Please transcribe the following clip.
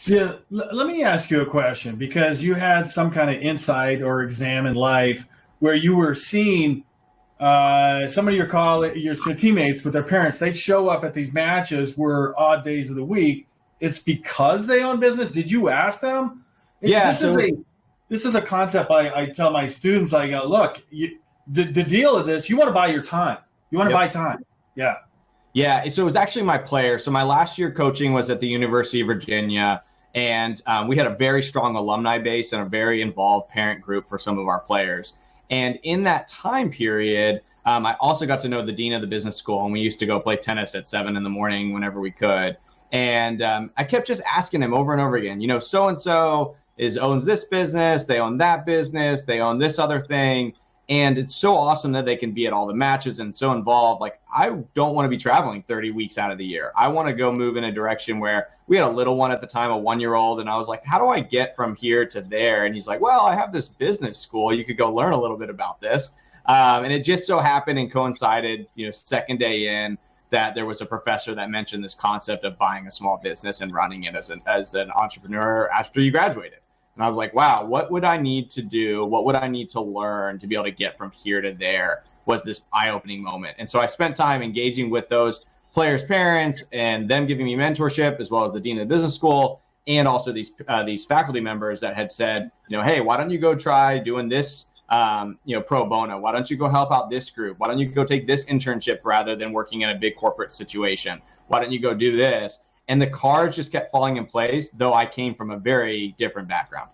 Yeah, let me ask you a question because you had some kind of insight or exam in life where you were seeing some of your teammates with their parents. They show up at these matches were odd days of the week. It's because they own business. Did you ask them? Yeah, This is a concept I tell my students. I go, look, the deal of this, you want to buy your time. You want to buy time. Yeah. Yeah, so it was actually my player. So my last year coaching was at the University of Virginia, and we had a very strong alumni base and a very involved parent group for some of our players. And in that time period, I also got to know the dean of the business school, and we used to go play tennis at 7 in the morning whenever we could. And I kept just asking him over and over again, so-and-so owns this business, they own that business, they own this other thing. And it's so awesome that they can be at all the matches and so involved. Like, I don't want to be traveling 30 weeks out of the year. I want to go move in a direction where we had a little one at the time, a 1-year-old. And I was like, how do I get from here to there? And he's like, well, I have this business school. You could go learn a little bit about this. And it just so happened and coincided, second day in, that there was a professor that mentioned this concept of buying a small business and running it as an entrepreneur after you graduated. And I was like, wow, what would I need to do? What would I need to learn to be able to get from here to there? Was this eye-opening moment. And so I spent time engaging with those players' parents and them giving me mentorship, as well as the dean of the business school, and also these faculty members that had said, hey, why don't you go try doing this, pro bono? Why don't you go help out this group? Why don't you go take this internship rather than working in a big corporate situation? Why don't you go do this? And the cards just kept falling in place, though I came from a very different background.